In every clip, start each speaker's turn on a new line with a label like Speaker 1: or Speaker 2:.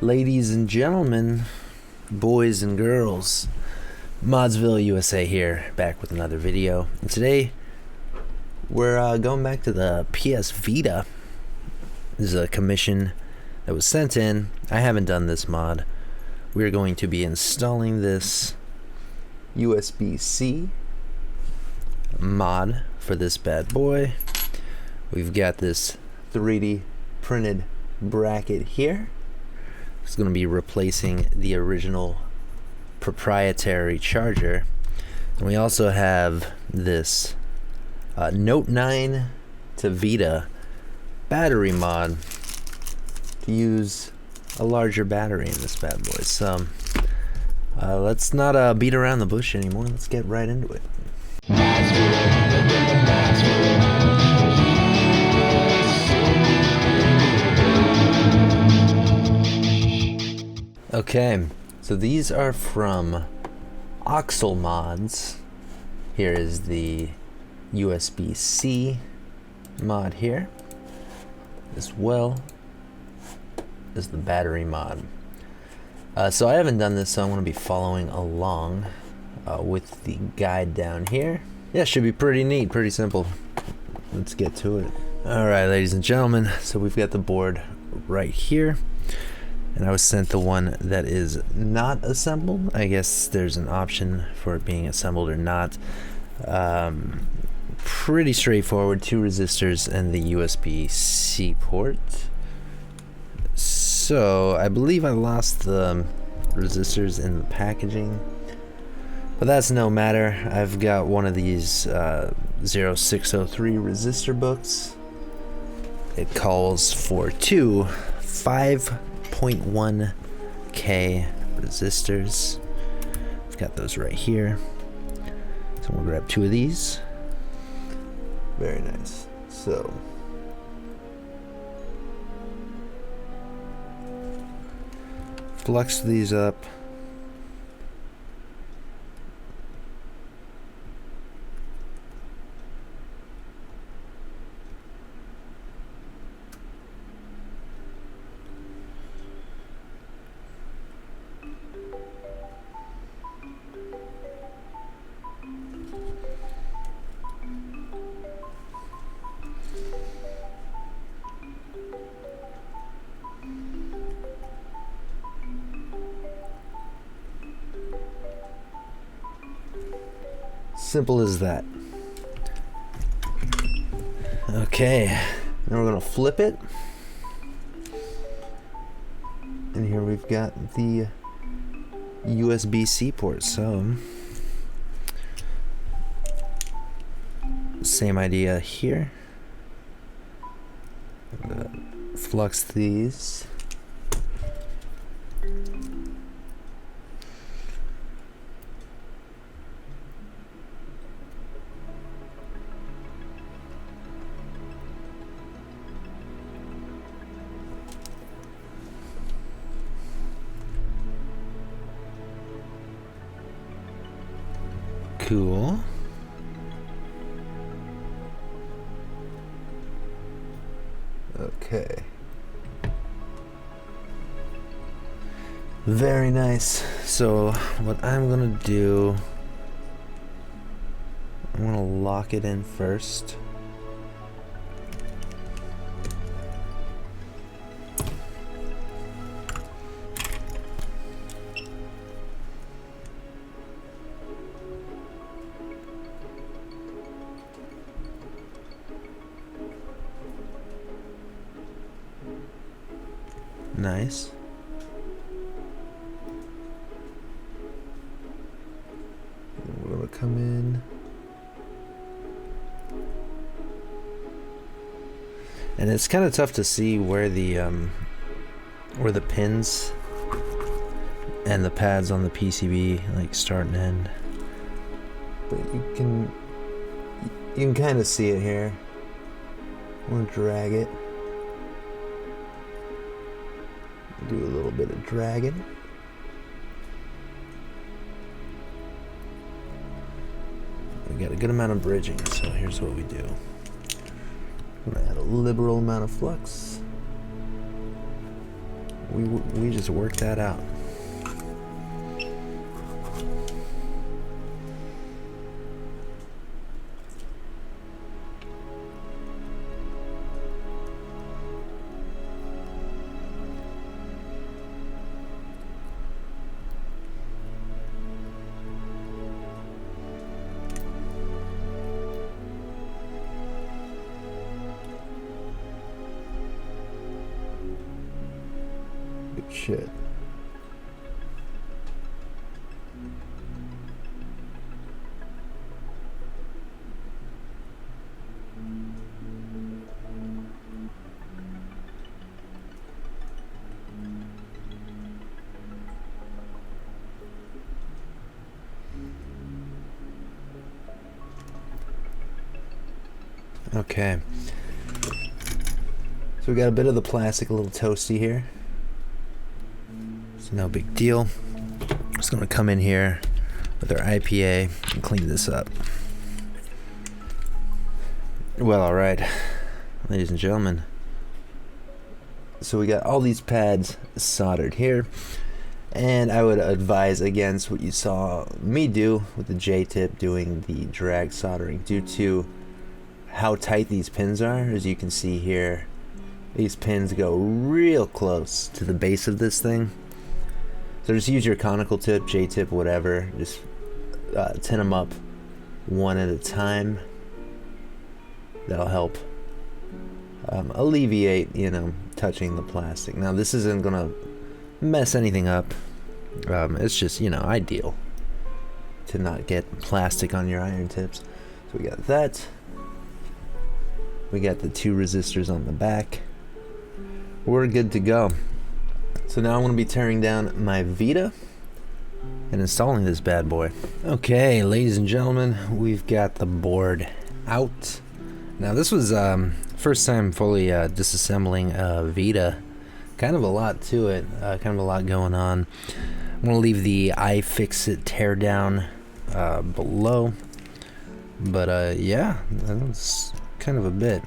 Speaker 1: Ladies and gentlemen, boys and girls, ModzvilleUSA here, back with another video. And today, we're going back to the PS Vita. This is a commission that was sent in. I haven't done this mod. We're going to be installing this USB-C mod for this bad boy. We've got this 3D printed bracket here. It's going to be replacing the original proprietary charger. And we also have this Note 9 to Vita battery mod to use a larger battery in this bad boy. So let's not beat around the bush anymore. Let's get right into it. Okay, so these are from Oxel Mods. Here is the USB-C mod here, as well as the battery mod. So I haven't done this, so I'm going to be following along with the guide down here. Yeah, should be pretty neat, pretty simple. Let's get to it. Alright, ladies and gentlemen, so we've got the board right here. And I was sent the one that is not assembled. I guess there's an option for it being assembled or not. Pretty straightforward. 2 resistors and the USB-C port. So I believe I lost the resistors in the packaging, but that's no matter. I've got one of these 0603 resistor books. It calls for 2 5.1K resistors. I've got those right here. So we'll grab 2 of these. Very nice. So flux these up. Simple as that. Okay, now we're gonna flip it, and here we've got the USB-C port. So same idea here. Flux these. Cool. Okay. Very nice. So what I'm gonna do, I'm gonna lock it in first. Nice. We're gonna come in, and it's kind of tough to see where the pins and the pads on the PCB like start and end, but you can kind of see it here. I'm gonna drag it. Do a little bit of dragging. We got a good amount of bridging, so here's what we do. I'm gonna add a liberal amount of flux. we just worked that out. Good shit. Okay, so we got a bit of the plastic a little toasty here. It's no big deal. Just gonna come in here with our IPA and clean this up. Well, alright, ladies and gentlemen. So we got all these pads soldered here, and I would advise against what you saw me do with the J-tip doing the drag soldering due to how tight these pins are. As you can see here, these pins go real close to the base of this thing. So just use your conical tip, J-tip, whatever. Just tin them up one at a time. That'll help alleviate, you know, touching the plastic. Now this isn't gonna mess anything up. It's just, you know, ideal to not get plastic on your iron tips. So we got that. We got the 2 resistors on the back. We're good to go. So now I'm going to be tearing down my Vita and installing this bad boy. Okay, ladies and gentlemen, we've got the board out. Now this was first time fully disassembling Vita. Kind of a lot to it, kind of a lot going on. I'm going to leave the Ifixit teardown below. But yeah, that's kind of a bit.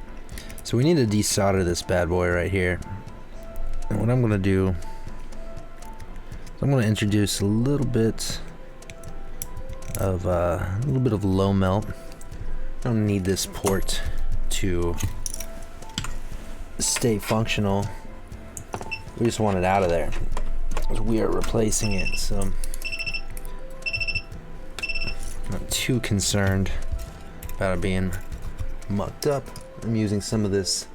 Speaker 1: So we need to desolder this bad boy right here. And what I'm going to do is I'm going to introduce a little bit of low melt. I don't need this port to stay functional. We just want it out of there, because we are replacing it. So I'm not too concerned about it being mucked up. I'm using some of this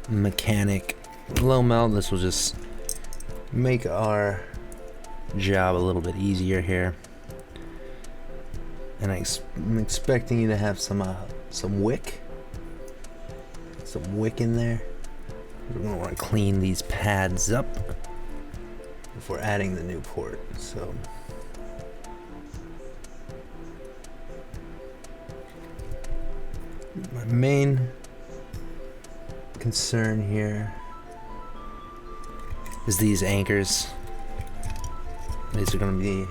Speaker 1: mechanic low melt. This will just make our job a little bit easier here. And I'm expecting you to have some wick in there. We're gonna want to clean these pads up before adding the new port. So my main concern here is these anchors. These are going to be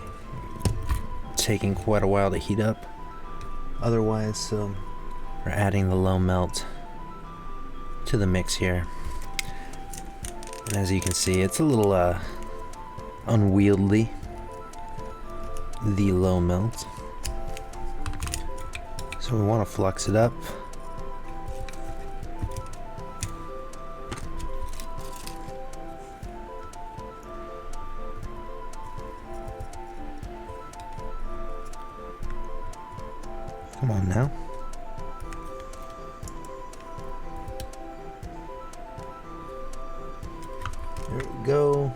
Speaker 1: taking quite a while to heat up otherwise, so we're adding the low melt to the mix here. And as you can see, it's a little unwieldy, the low melt. So we want to flux it up. Come on now. There we go.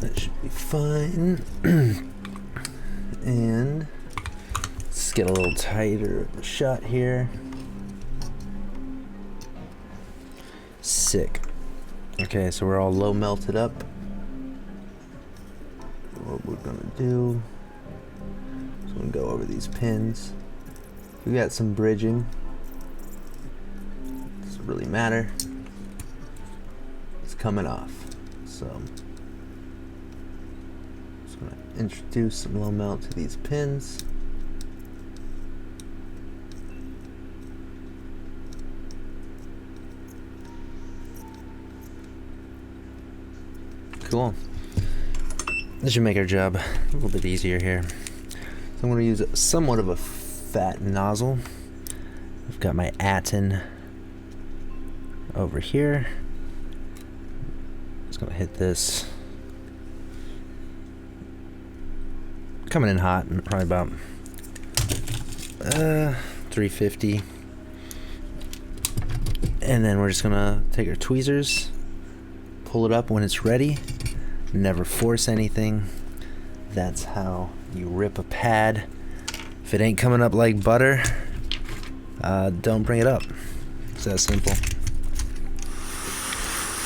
Speaker 1: That should be fine. And let's get a little tighter of the shot here. Sick. Okay, so we're all low melted up. What we're gonna do is we're gonna go over these pins. We got some bridging. Doesn't really matter. It's coming off. So just gonna introduce some low melt to these pins. Cool. This should make our job a little bit easier here. So I'm going to use somewhat of a fat nozzle. I've got my Aten over here. Just going to hit this. Coming in hot, probably about 350. And then we're just going to take our tweezers, pull it up when it's ready. Never force anything. That's how you rip a pad. If it ain't coming up like butter, don't bring it up. It's that simple.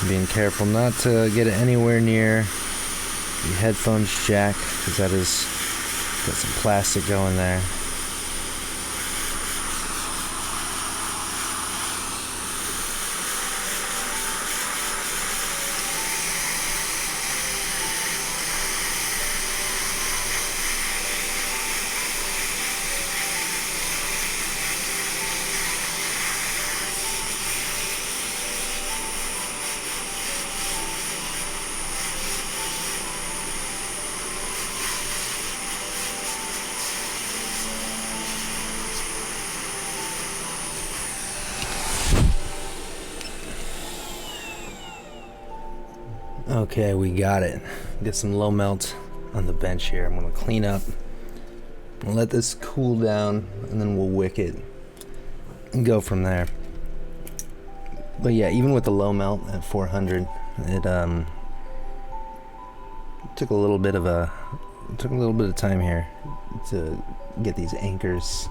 Speaker 1: Being careful not to get it anywhere near the headphones jack, because that has got some plastic going there. Okay, we got it. Get some low melt on the bench here. I'm gonna clean up and let this cool down, and then we'll wick it and go from there. But yeah, even with the low melt at 400, it took a little bit of time here to get these anchors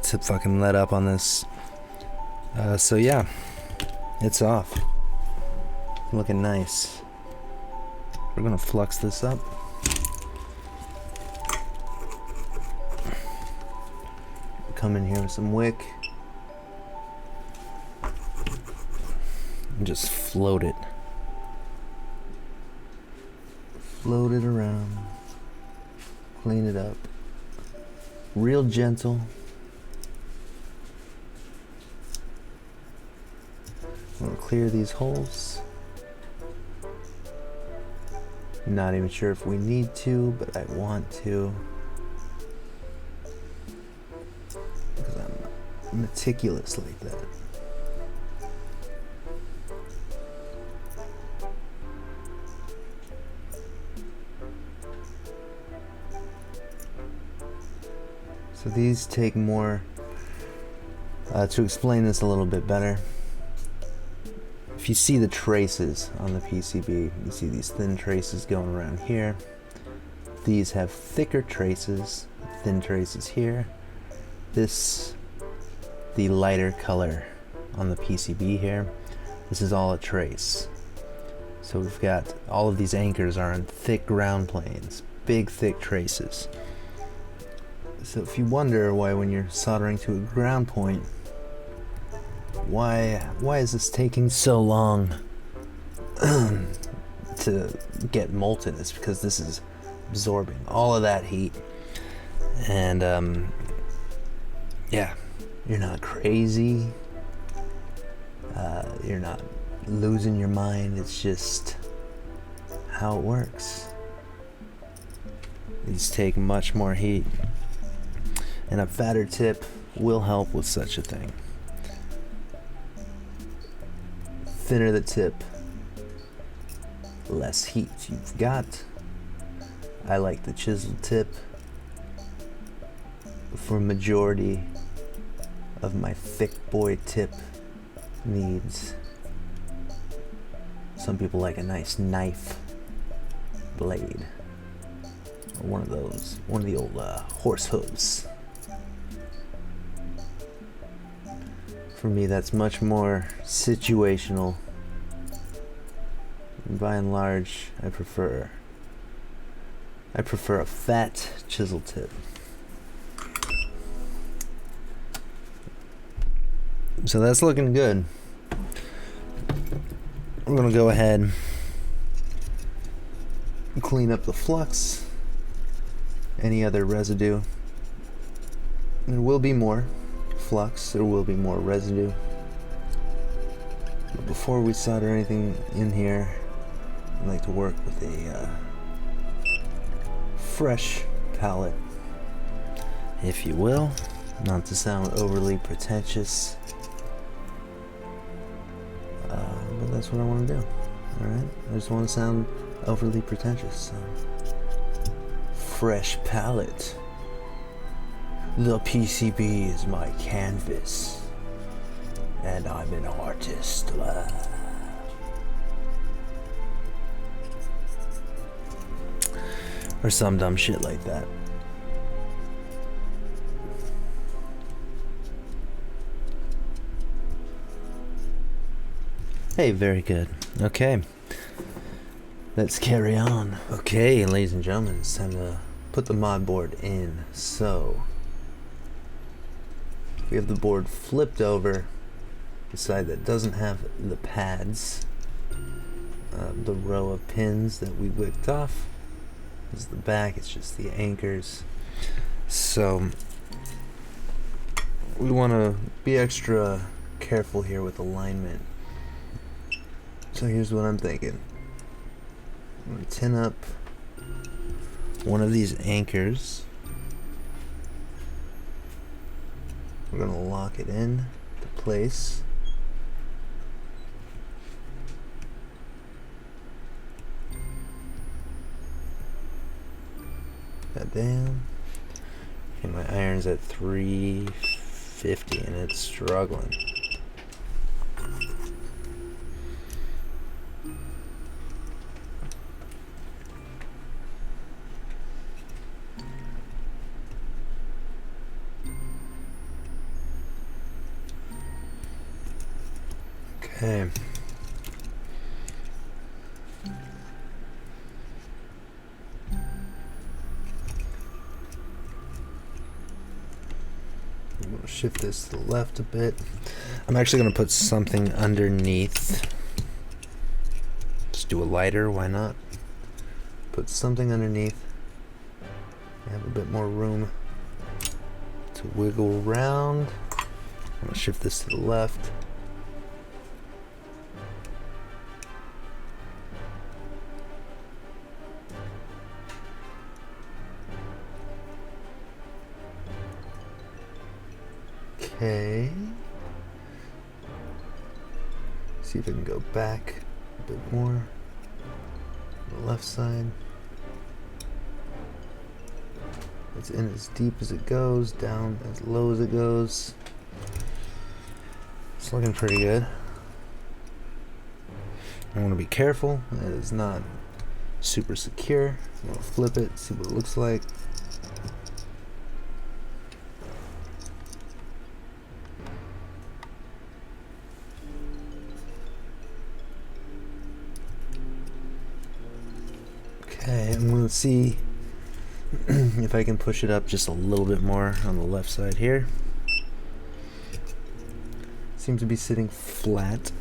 Speaker 1: to fucking let up on this. So yeah, it's off. Looking nice. We're gonna flux this up. Come in here with some wick. And just float it. Float it around. Clean it up. Real gentle. I'm gonna clear these holes. Not even sure if we need to, but I want to. Because I'm meticulous like that. So these take more, to explain this a little bit better. If you see the traces on the PCB, you see these thin traces going around here. These have thicker traces, thin traces here. This, the lighter color on the PCB here, this is all a trace. So we've got, all of these anchors are on thick ground planes, big thick traces. So if you wonder why when you're soldering to a ground point, why is this taking so long to get molten? It's because this is absorbing all of that heat. And yeah, you're not crazy. You're not losing your mind. It's just how it works. These take much more heat. And a fatter tip will help with such a thing. Thinner the tip, less heat you've got. I like the chisel tip for majority of my thick boy tip needs. Some people like a nice knife blade, or one of the old horse hooves. For me, that's much more situational By and large, I prefer a fat chisel tip. So that's looking good. I'm gonna go ahead and clean up the flux, any other residue. There will be more flux, there will be more residue. But before we solder anything in here, I like to work with a fresh palette, if you will, not to sound overly pretentious. But that's what I want to do. Alright? I just want to sound overly pretentious. So. Fresh palette. The PCB is my canvas. And I'm an artist. Or some dumb shit like that. Hey, very good. Okay. Let's carry on. Okay, ladies and gentlemen, it's time to put the mod board in. So, we have the board flipped over. The side that doesn't have the pads. The row of pins that we whipped off. This is the back, it's just the anchors. So, we want to be extra careful here with alignment. So here's what I'm thinking. I'm going to tin up one of these anchors. We're going to lock it in to place. That down. Okay, my iron's at 350 and it's struggling. Okay. I'm going to shift this to the left a bit. I'm actually going to put something underneath. Just do a lighter, why not? Put something underneath. I have a bit more room to wiggle around. I'm going to shift this to the left. Okay. See if I can go back a bit more. On the left side. It's in as deep as it goes, down as low as it goes. It's looking pretty good. I want to be careful. It is not super secure. I'm going to flip it, see what it looks like. Okay, I'm going to see if I can push it up just a little bit more on the left side here. Seems to be sitting flat.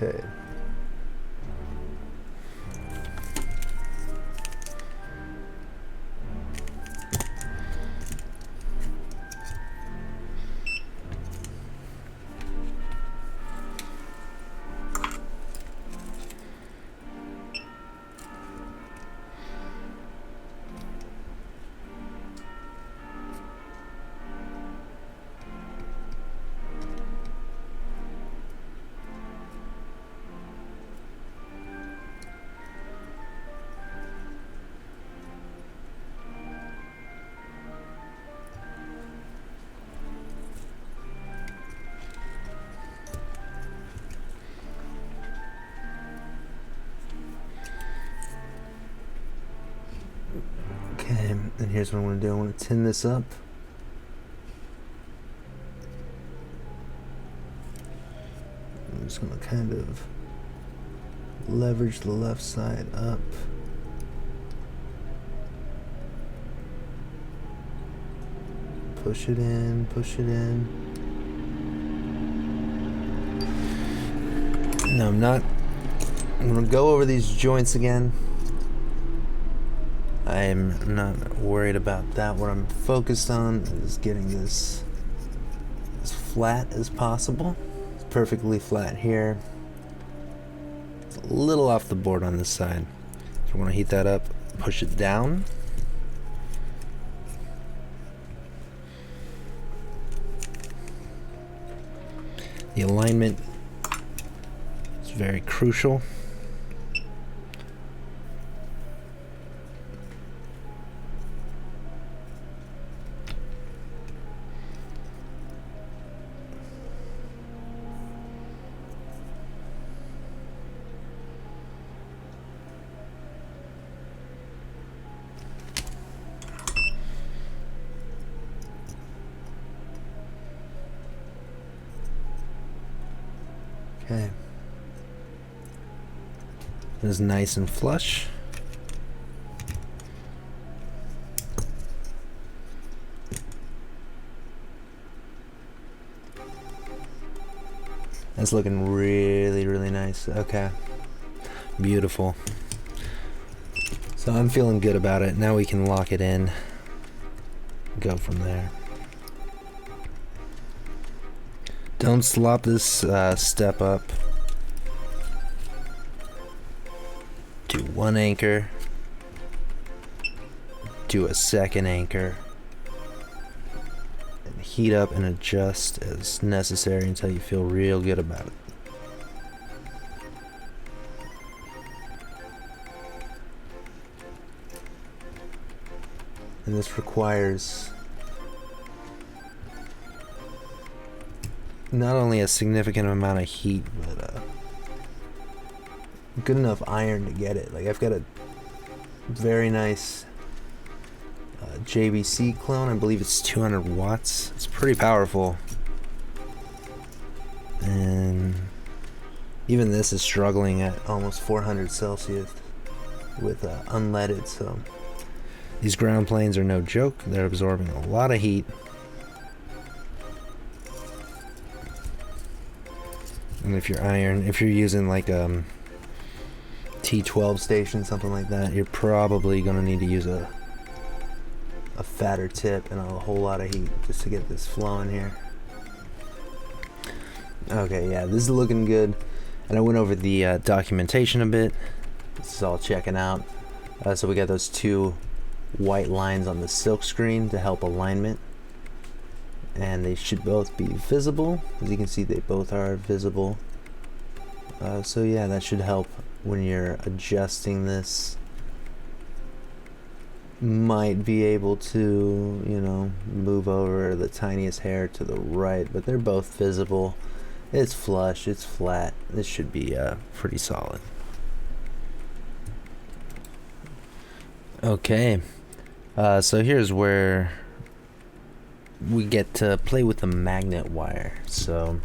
Speaker 1: Okay. here's what I'm going to do. I want to tin this up. I'm just going to kind of leverage the left side up. Push it in, push it in. No, I'm going to go over these joints again. I'm not worried about that. What I'm focused on is getting this as flat as possible. It's perfectly flat here. It's a little off the board on this side. So I want to heat that up, push it down. The alignment is very crucial. Okay. It is nice and flush. That's looking really, really nice. Okay. Beautiful. So I'm feeling good about it. Now we can lock it in. Go from there. Don't slop this step up. Do one anchor. Do a second anchor. And heat up and adjust as necessary until you feel real good about it. And this requires not only a significant amount of heat, but good enough iron to get it. Like, I've got a very nice JBC clone. I believe it's 200 watts. It's pretty powerful. And even this is struggling at almost 400 Celsius with unleaded, so these ground planes are no joke. They're absorbing a lot of heat. And if you're using like T12 station, something like that, you're probably gonna need to use a fatter tip and a whole lot of heat just to get this flowing here. Okay, yeah, this is looking good. And I went over the documentation a bit. This is all checking out. So we got those two white lines on the silk screen to help alignment. And they should both be visible. As you can see, they both are visible. So yeah, that should help when you're adjusting this. Might be able to, you know, move over the tiniest hair to the right, but they're both visible. It's flush, it's flat. This should be pretty solid. Okay, so here's where we get to play with the magnet wire. So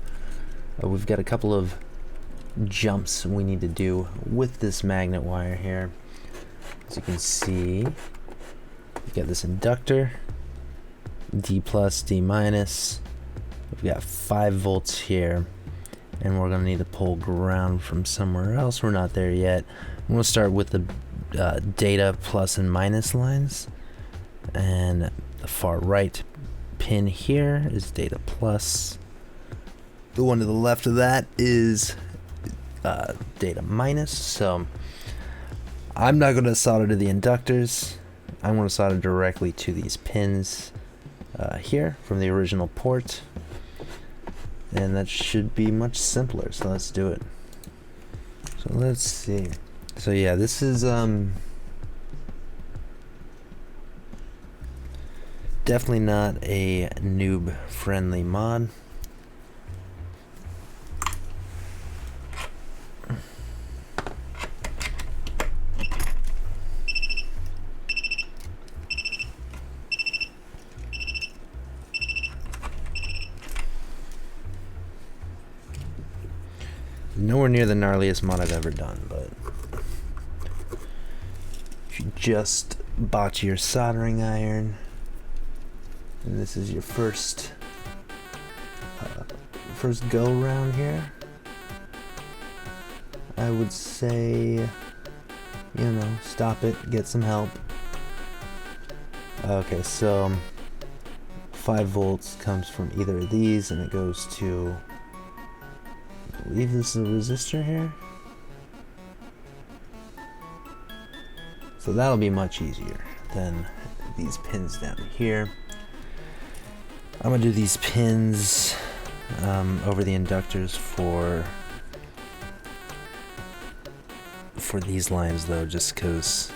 Speaker 1: we've got a couple of jumps we need to do with this magnet wire here. As you can see, we've got this inductor, D plus, D minus. We've got 5 volts here, and we're gonna need to pull ground from somewhere else. We're not there yet. I'm gonna start with the data plus and minus lines, and the far right pin here is data plus. The one to the left of that is data minus. So I'm not going to solder to the inductors. I'm going to solder directly to these pins here from the original port, and that should be much simpler. So let's do it. So let's see. So yeah, this is definitely not a noob friendly mod. Nowhere near the gnarliest mod I've ever done, but if you just bought your soldering iron and this is your first go round here, I would say, you know, stop it, get some help. Okay, so 5 volts comes from either of these, and it goes to, I believe this is a resistor here. So that'll be much easier than these pins down here. I'm gonna do these pins over the inductors for these lines though, just because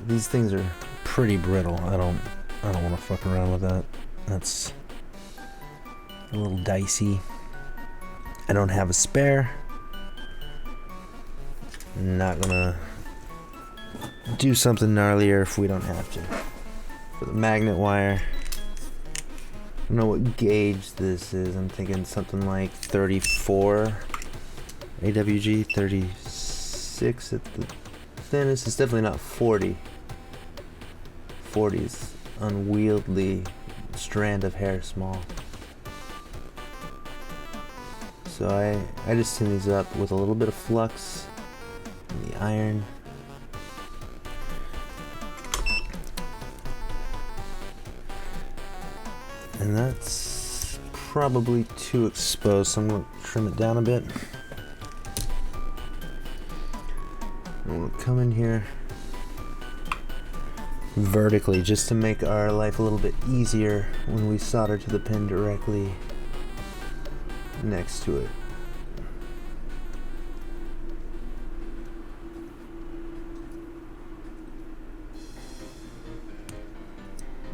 Speaker 1: these things are pretty brittle. I don't want to fuck around with that. That's a little dicey. I don't have a spare. Not gonna do something gnarlier if we don't have to. For the magnet wire, I don't know what gauge this is. I'm thinking something like 34 AWG, 36 at the thinnest. It's definitely not 40. 40 is unwieldy strand of hair small. So I just tin these up with a little bit of flux and the iron. And that's probably too exposed, so I'm going to trim it down a bit. I'm going to come in here vertically just to make our life a little bit easier when we solder to the pin directly next to it.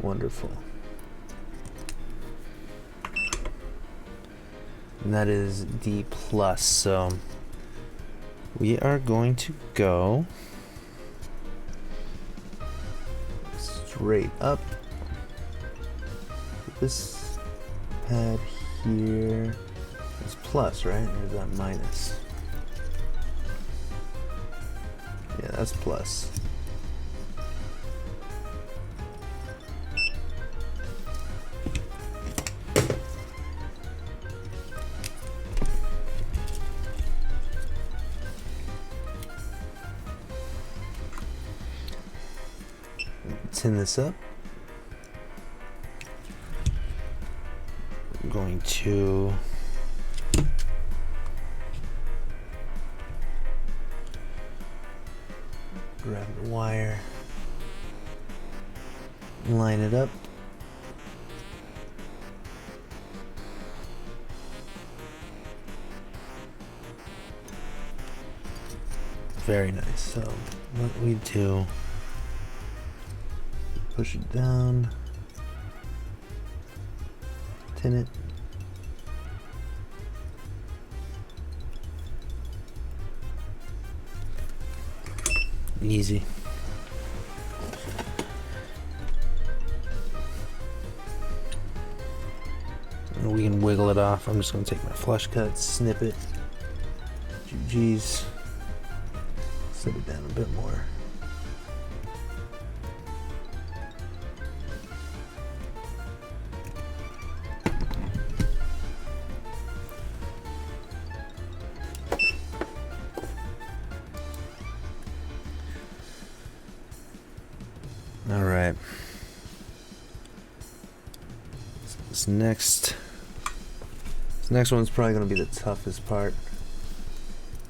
Speaker 1: Wonderful. And that is D+, so we are going to go straight up. This pad here is plus, right? Or is that minus? Yeah, that's plus. Tin this up. I'm going to grab the wire, line it up. Very nice. So what we do, push it down, tin it, easy. And we can wiggle it off. I'm just going to take my flush cut, snip it, GG's, set it down a bit more. All right. This next one's probably going to be the toughest part.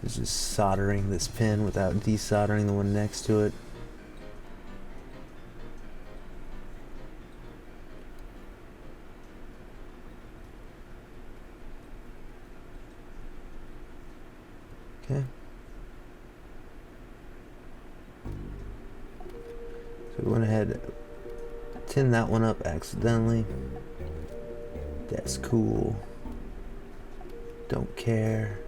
Speaker 1: It's just soldering this pin without desoldering the one next to it. Okay. So we went ahead, tin that one up accidentally. That's cool. Don't care.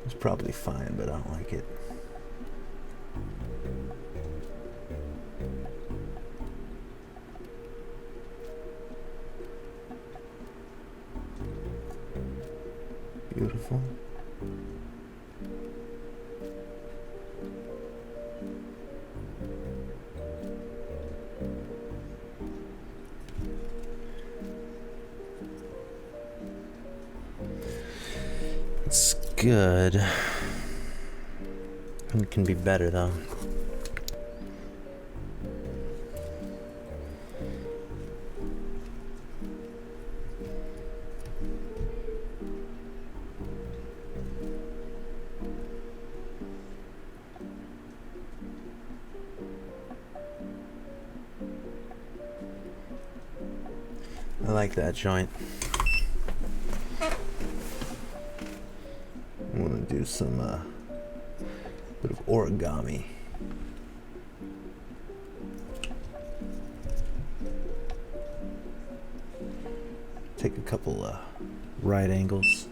Speaker 1: It's probably fine, but I don't like it. Beautiful. It's good. It can be better though. I like that joint. I want to do some bit of origami. Take a couple right angles.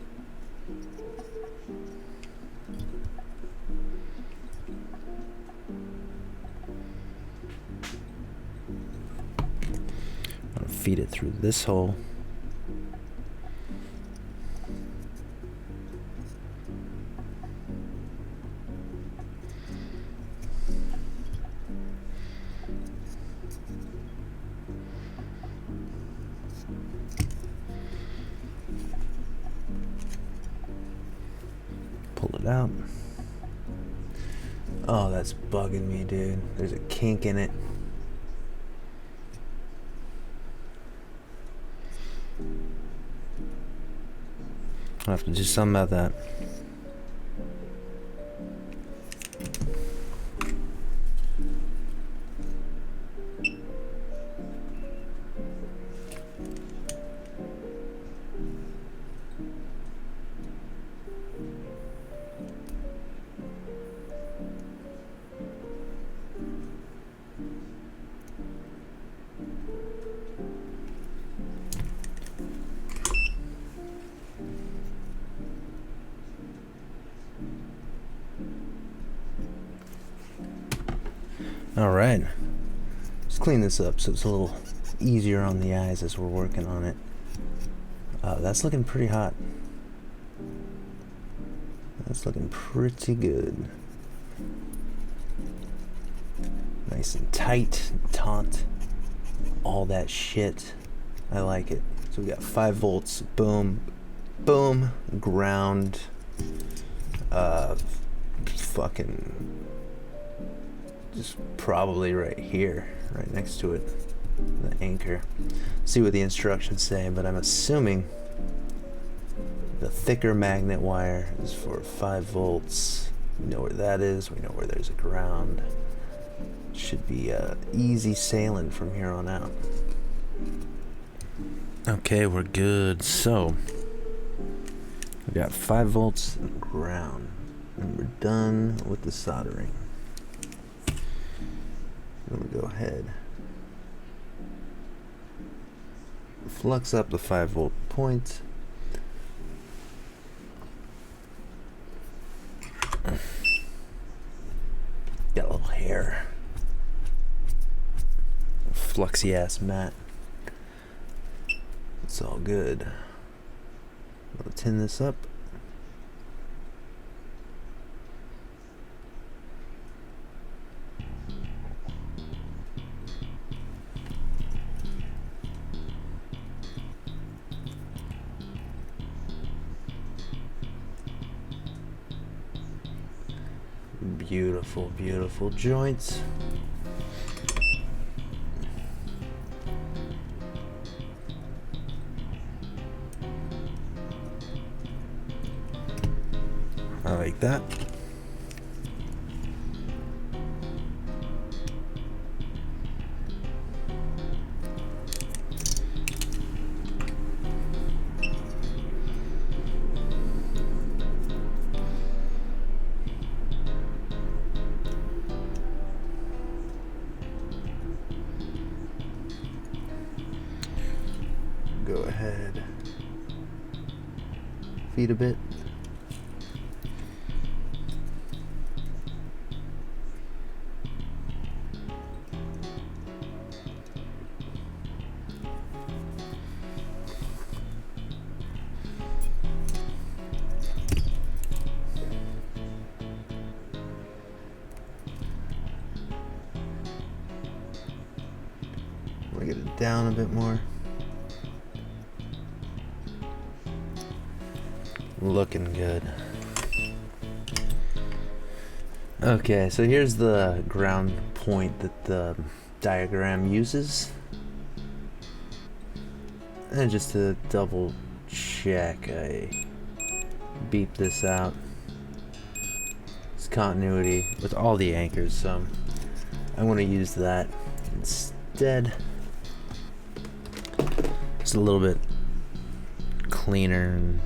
Speaker 1: Feed it through this hole. Pull it out. Oh, that's bugging me, dude. There's a kink in it. I'll have to do something about that. All right, let's clean this up so it's a little easier on the eyes as we're working on it. That's looking pretty hot. That's looking pretty good. Nice and tight, taut, all that shit. I like it. So we got 5 volts, boom, boom, ground, fucking just probably right here, right next to it, the anchor. See what the instructions say, but I'm assuming the thicker magnet wire is for 5 volts. We know where that is, we know where there's a ground. Should be easy sailing from here on out. Okay, we're good. So we got 5 volts and ground, and we're done with the soldering. I'm gonna go ahead, flux up the 5 volt point. Got a little hair. Fluxy ass mat. It's all good. I'll tin this up. Beautiful, beautiful joints. I like that. Go ahead, feed a bit. it down a bit more. Looking good. Okay, so here's the ground point that the diagram uses. And just to double check, I beep this out. It's continuity with all the anchors, so I want to use that instead. It's a little bit cleaner and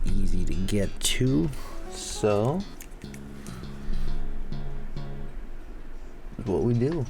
Speaker 1: easy to get to, so that's what we do.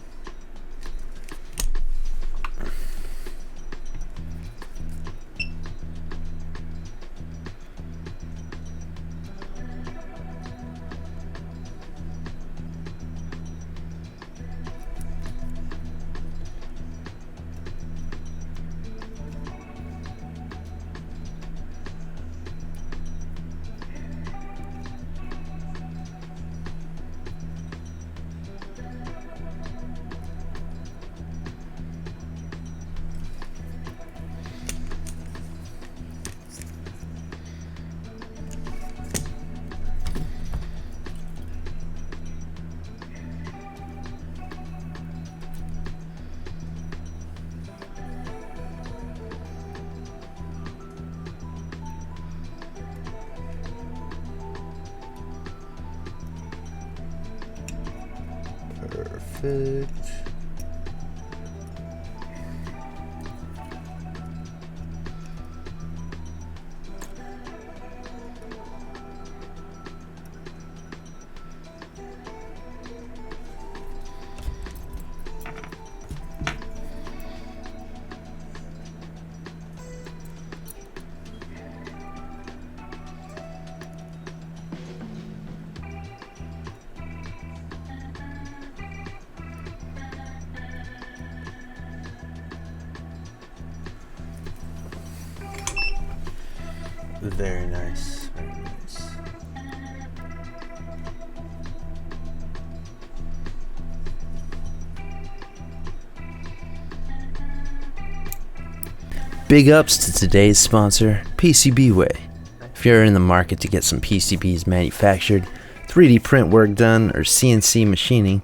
Speaker 1: Perfect. Very nice, very nice. Big ups to today's sponsor, PCBWAY. If you're in the market to get some PCBs manufactured, 3D print work done, or CNC machining,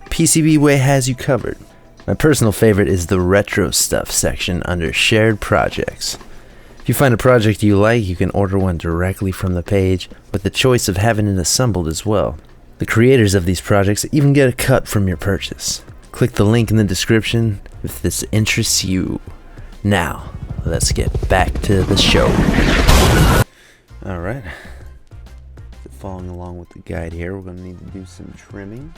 Speaker 1: PCBWAY has you covered. My personal favorite is the retro stuff section under shared projects. If you find a project you like, you can order one directly from the page, with the choice of having it assembled as well. The creators of these projects even get a cut from your purchase. Click the link in the description if this interests you. Now, let's get back to the show. Alright. Following along with the guide here, we're going to need to do some trimming.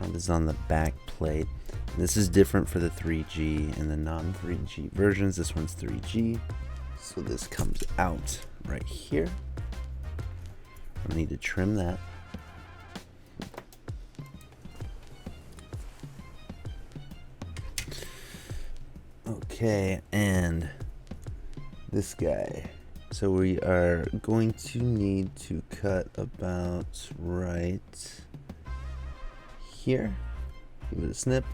Speaker 1: This is on the back plate. This is different for the 3G and the non-3G versions. This one's 3G, so this comes out right here. I need to trim that. Okay, and this guy. So we are going to need to cut about right here. Give it a snip.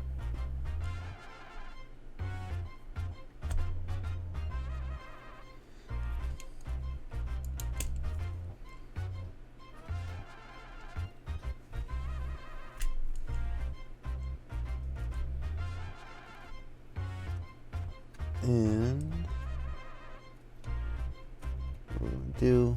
Speaker 1: And what we're going to do,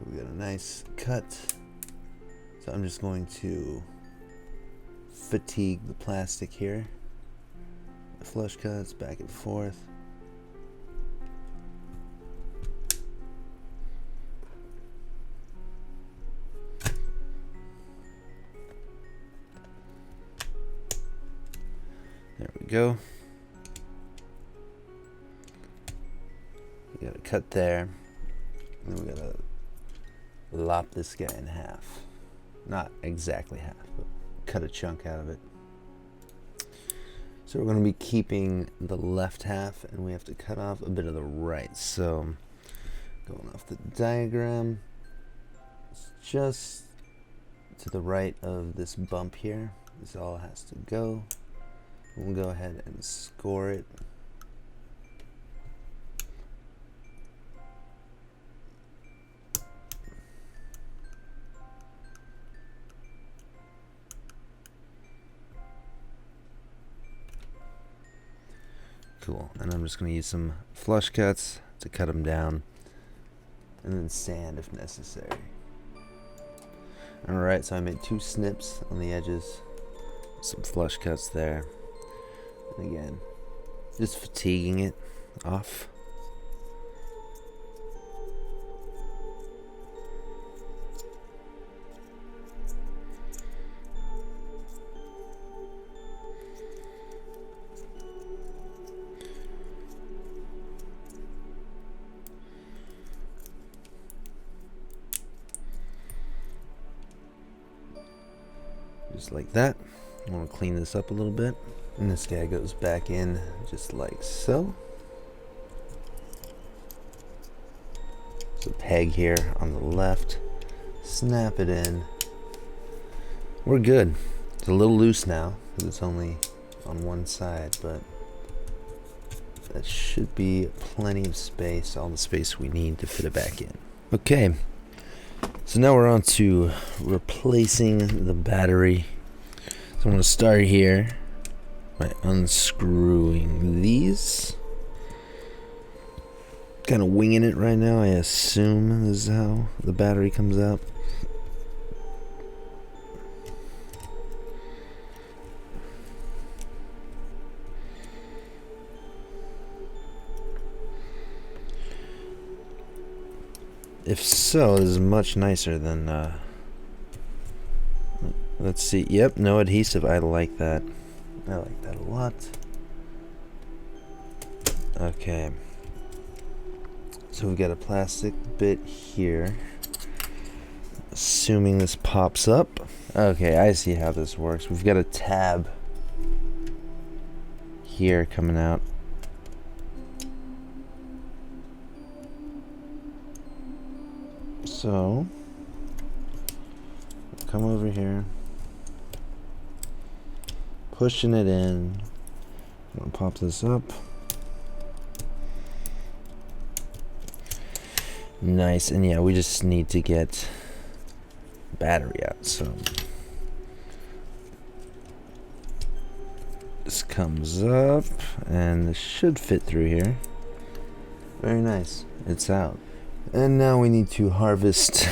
Speaker 1: we got a nice cut, so I'm just going to fatigue the plastic here. The flush cuts back and forth. There we go. We got a cut there. And then we gotta lop this guy in half. Not exactly half, but cut a chunk out of it. So we're going to be keeping the left half, and we have to cut off a bit of the right. So going off the diagram, it's just to the right of this bump here. This all has to go. We'll go ahead and score it. Cool, and I'm just going to use some flush cuts to cut them down, and then sand if necessary. Alright, so I made 2 snips on the edges, some flush cuts there, and again, just fatiguing it off. Just like that. I want to clean this up a little bit. And this guy goes back in just like so. So peg here on the left. Snap it in. We're good. It's a little loose now because it's only on one side, but that should be plenty of space, all the space we need to fit it back in. Okay. So now we're on to replacing the battery. So I'm going to start here by unscrewing these. Kind of winging it right now. I assume this is how the battery comes out. If so, this is much nicer than, let's see, yep, no adhesive, I like that. I like that a lot. Okay. So we've got a plastic bit here. Assuming this pops up. Okay, I see how this works. We've got a tab here coming out. So, come over here, pushing it in. I'm gonna pop this up. Nice, and yeah, we just need to get battery out. So, this comes up, and this should fit through here. Very nice, it's out. And now we need to harvest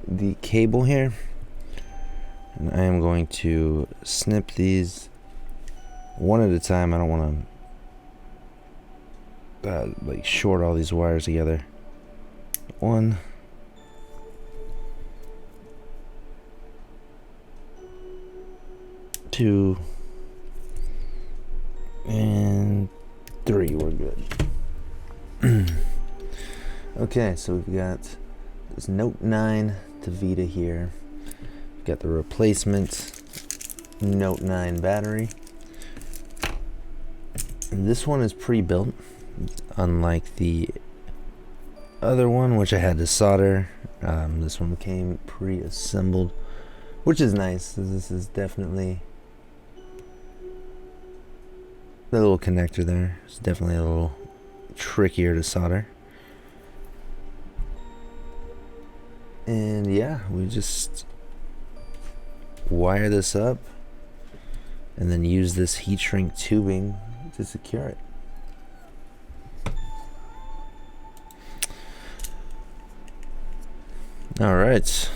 Speaker 1: the cable here. And I am going to snip these one at a time. I don't want to like short all these wires together. 1, 2, and 3. We're good. Okay, so we've got this Note 9 to Vita here. We've got the replacement Note 9 battery. And this one is pre-built, unlike the other one, which I had to solder. This one came pre-assembled, which is nice. This is definitely the little connector there. It's definitely a little trickier to solder. And yeah, we just wire this up and then use this heat shrink tubing to secure it. All right. So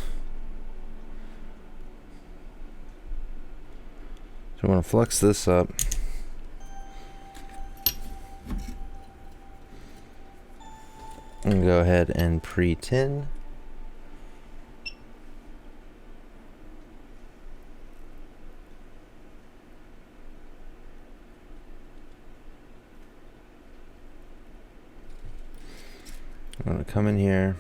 Speaker 1: I want to flux this up. And go ahead and pre-tin. I'm going to come in here.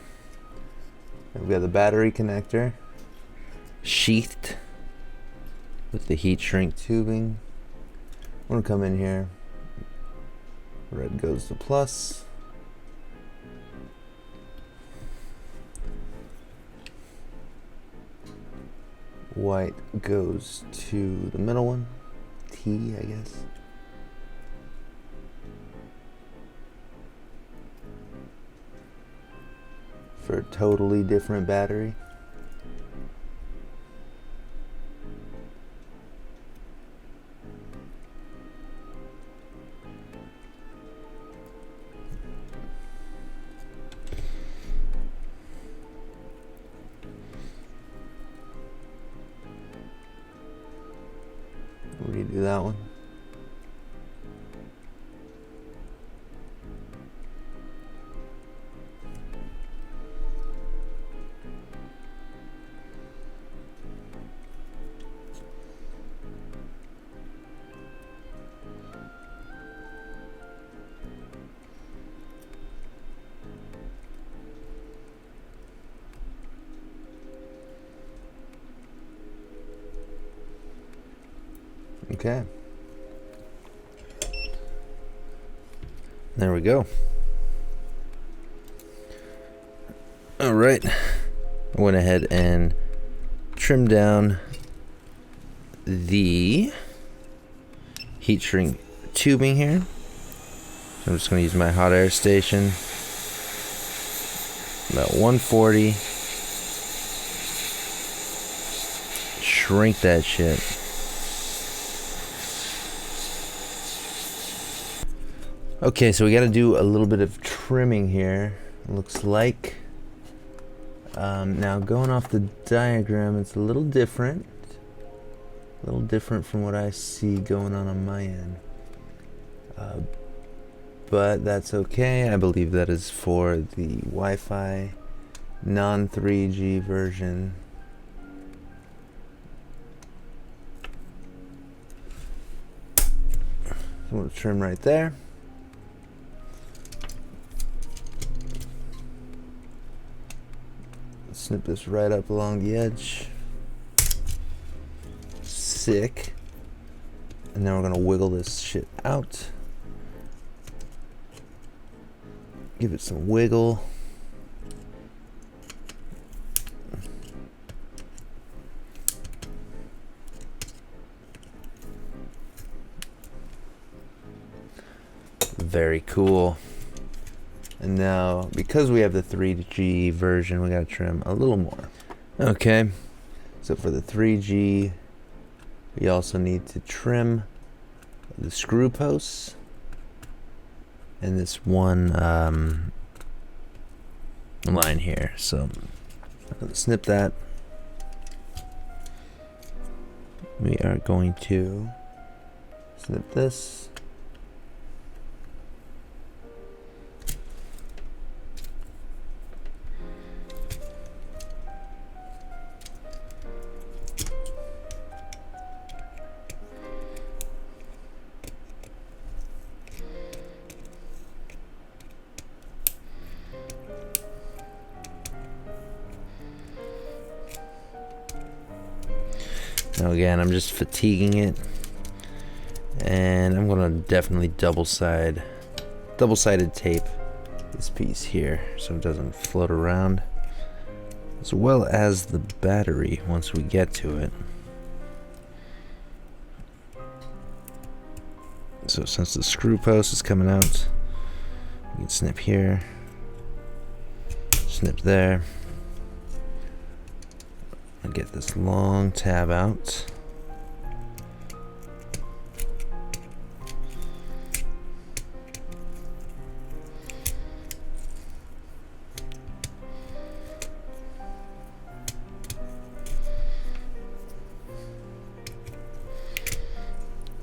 Speaker 1: We've got the battery connector sheathed with the heat shrink tubing. I'm gonna come in here. Red goes to plus. White goes to the middle one. T, I guess. For a totally different battery. Redo that one. Okay. There we go. All right. I went ahead and trimmed down the heat shrink tubing here. So I'm just going to use my hot air station. About 140. Shrink that shit. Okay, so we got to do a little bit of trimming here. It looks like. Now going off the diagram, it's a little different. A little different from what I see going on my end. But that's okay. I believe that is for the Wi-Fi non-3G version. So I'm going to trim right there. Snip this right up along the edge. Sick. And then we're gonna wiggle this shit out. Give it some wiggle. Very cool. And now, because we have the 3G version, we gotta trim a little more. Okay, so for the 3G, we also need to trim the screw posts and this one line here. So I'm gonna snip that. We are going to snip this. Now again, I'm just fatiguing it, and I'm gonna definitely double-sided tape this piece here so it doesn't float around, as well as the battery once we get to it. So since the screw post is coming out, we can snip here, snip there. I'll get this long tab out.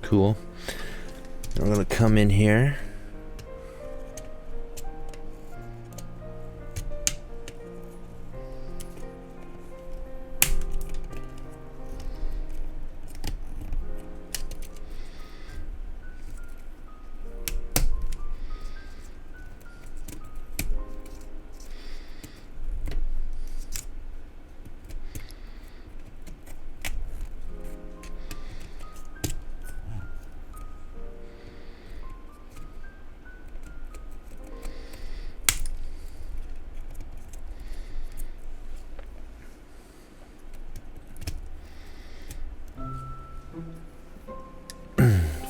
Speaker 1: Cool. I'm gonna come in here.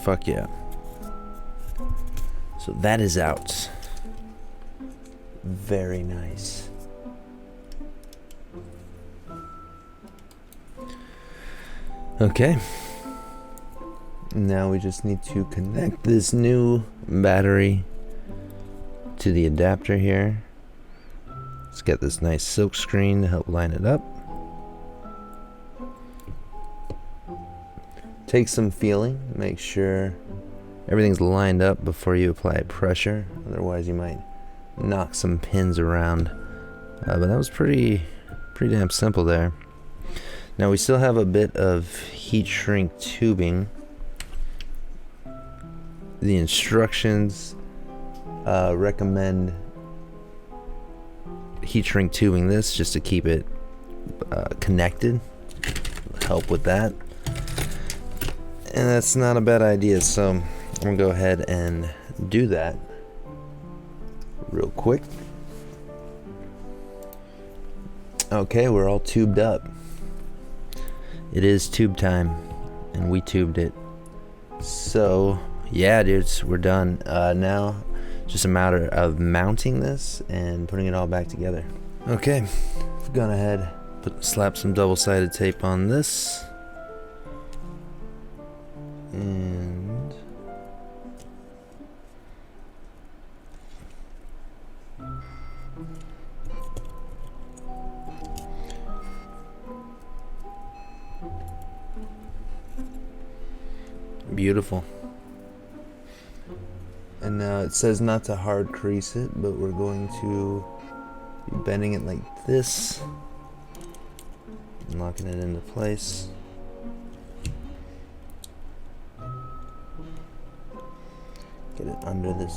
Speaker 1: Fuck yeah. So that is out. Very nice. Okay. Now we just need to connect this new battery to the adapter here. Let's get this nice silk screen to help line it up. Take some feeling, make sure everything's lined up before you apply pressure. Otherwise you might knock some pins around. But that was pretty damn simple there. Now we still have a bit of heat shrink tubing. The instructions recommend heat shrink tubing this just to keep it connected. Help with that. And that's not a bad idea, so I'm gonna go ahead and do that real quick. Okay, we're all tubed up. It is tube time, and we tubed it. So yeah, dudes, we're done. Now just a matter of mounting this and putting it all back together. Okay, I've gone ahead, slap some double-sided tape on this. And beautiful. And now it says not to hard crease it, but we're going to be bending it like this and locking it into place. Get it under this.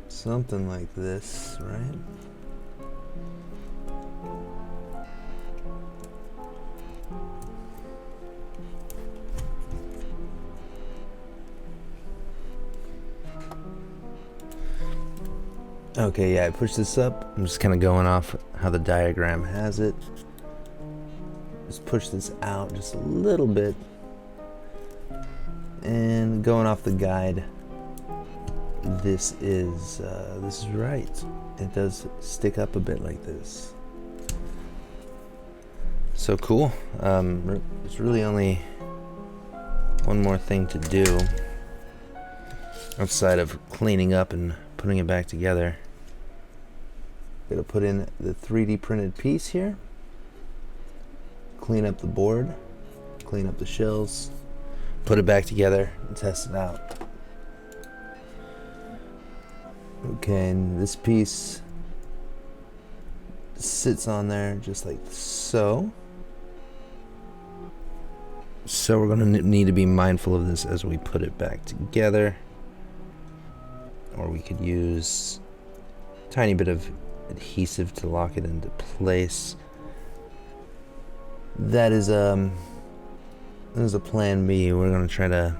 Speaker 1: Something like this, right? Okay, yeah, I pushed this up. I'm just kind of going off how the diagram has it. Just push this out just a little bit. And going off the guide, this is right. It does stick up a bit like this. So cool. There's really only one more thing to do outside of cleaning up and putting it back together. Gonna put in the 3D printed piece here, clean up the board, clean up the shells, put it back together and test it out. Okay, and this piece sits on there just like so. So we're gonna need to be mindful of this as we put it back together. Or we could use a tiny bit of adhesive to lock it into place. That is a plan B. We're gonna try to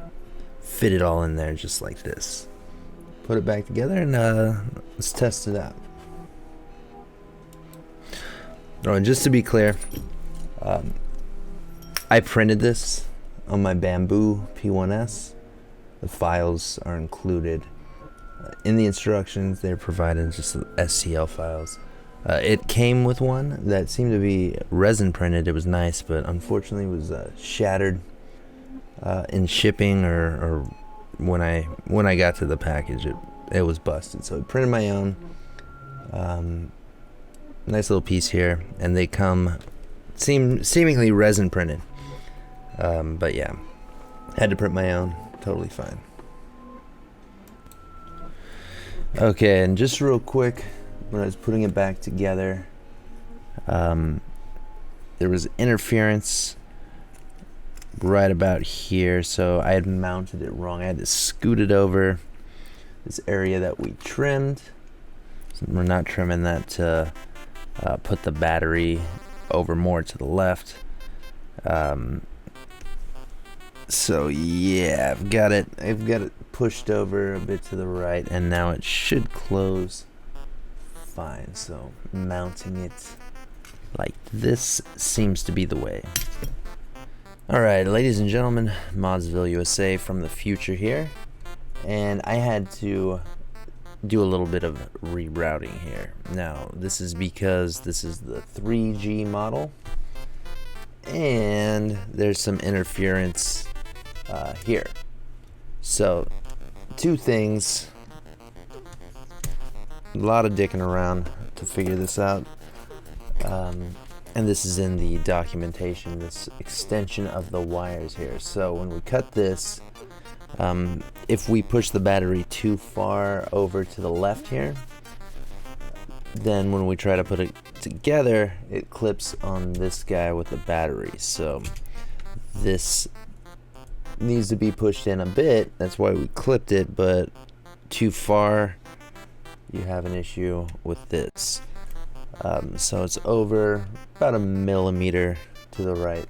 Speaker 1: fit it all in there just like this. Put it back together and let's test it out. Oh, and just to be clear, I printed this on my Bamboo P1S. The files are included in the instructions. They're provided just the STL files. It came with one that seemed to be resin printed. It was nice, but unfortunately was shattered in shipping, or when I got to the package, it was busted. So I printed my own. Nice little piece here, and they come seemingly resin printed. But yeah, had to print my own. Totally fine. Okay, and just real quick, when I was putting it back together, there was interference right about here, so I had mounted it wrong. I had to scoot it over this area that we trimmed. So we're not trimming that to put the battery over more to the left. So yeah, I've got it pushed over a bit to the right, and now it should close fine. So mounting it like this seems to be the way. Alright, ladies and gentlemen, ModzvilleUSA from the future here, and I had to do a little bit of rerouting here. Now, this is because this is the 3G model, and there's some interference here. So, two things. A lot of dicking around to figure this out. And this is in the documentation, this extension of the wires here. So when we cut this, if we push the battery too far over to the left here, then when we try to put it together, it clips on this guy with the battery. So this needs to be pushed in a bit. That's why we clipped it, but too far, you have an issue with this. So it's over about 1 millimeter to the right.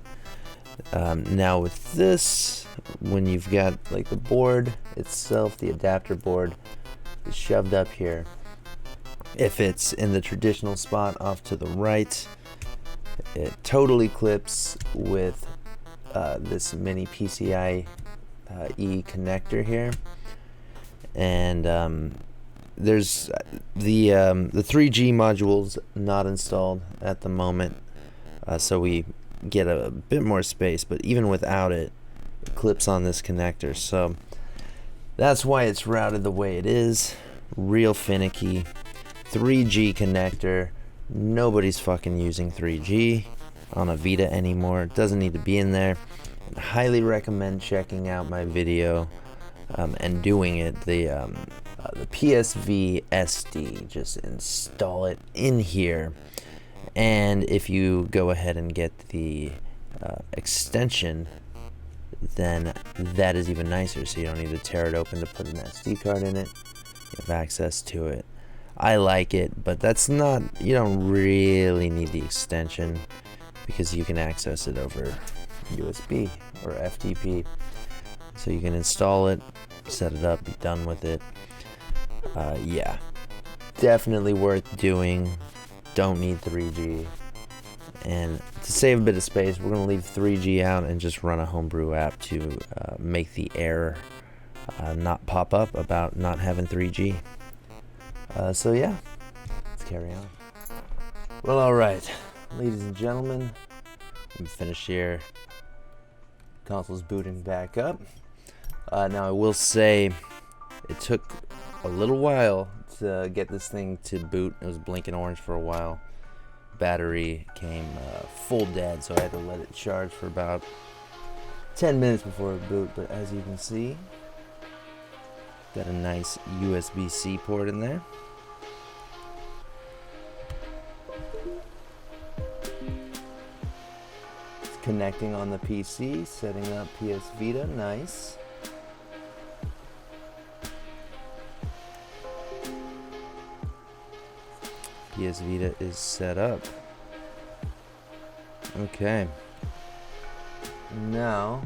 Speaker 1: Now with this, when you've got like the board itself, the adapter board is shoved up here. If it's in the traditional spot off to the right, it totally clips with this mini PCIe connector here. And there's the 3G modules not installed at the moment, so we get a bit more space, but even without it, it clips on this connector. So that's why it's routed the way it is. Real finicky. 3G connector. Nobody's fucking using 3G on a Vita anymore. It doesn't need to be in there. I highly recommend checking out my video and doing it. The PSVSD, just install it in here, and if you go ahead and get the extension, then that is even nicer, so you don't need to tear it open to put an SD card in it. You have access to it. I like it, but that's not, you don't really need the extension because you can access it over USB or FTP, so you can install it, set it up, be done with it. Yeah, definitely worth doing. Don't need 3G, and to save a bit of space, we're going to leave 3G out and just run a homebrew app to make the error not pop up about not having 3G. So yeah, let's carry on. Well, alright, ladies and gentlemen, I'm finished here. Console's booting back up. Now I will say it took a little while to get this thing to boot. It was blinking orange for a while. Battery came full dead, so I had to let it charge for about 10 minutes before it boot. But as you can see, got a nice USB-C port in there. It's connecting on the PC, setting up PS Vita, nice. PS Vita is set up. Okay. Now,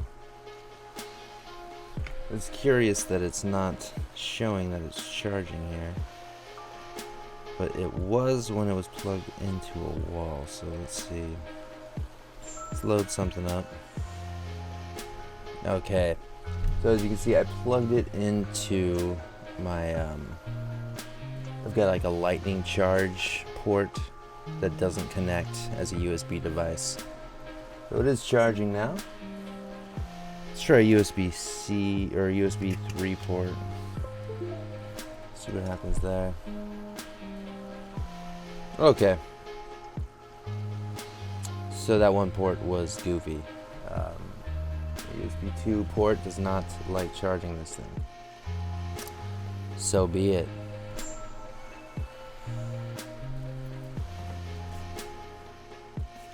Speaker 1: it's curious that it's not showing that it's charging here. But it was when it was plugged into a wall. So let's see. Let's load something up. Okay. So as you can see, I plugged it into my I've got like a lightning charge port that doesn't connect as a USB device. So it is charging now. Let's try a USB-C or a USB 3 port. See what happens there. Okay. So that one port was goofy. The USB 2 port does not like charging this thing. So be it.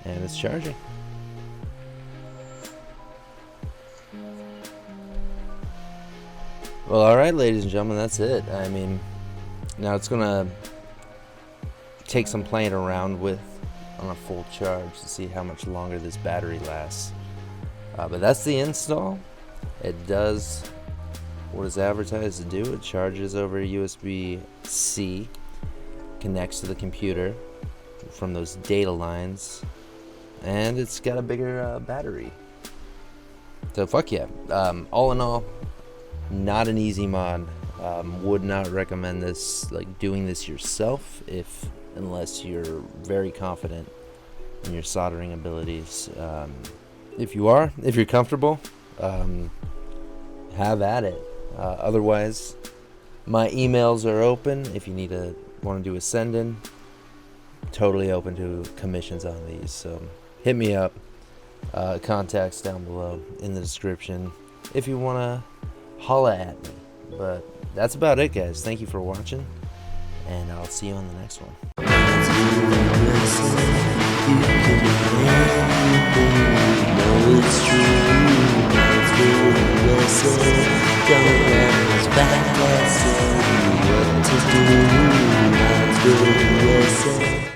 Speaker 1: And it's charging. Well, alright, ladies and gentlemen, that's it. I mean, now it's gonna take some playing around with on a full charge to see how much longer this battery lasts. But that's the install. It does what it's advertised to do. It charges over USB-C, connects to the computer from those data lines, and it's got a bigger battery. So fuck yeah. All in all, not an easy mod. Would not recommend this, like doing this yourself, unless you're very confident in your soldering abilities. If you're comfortable, have at it. Otherwise, my emails are open. If you want to do a send-in, totally open to commissions on these. So hit me up. Contacts down below in the description if you want to holla at me. But that's about it, guys. Thank you for watching, and I'll see you on the next one. Don't let us back and say what to do.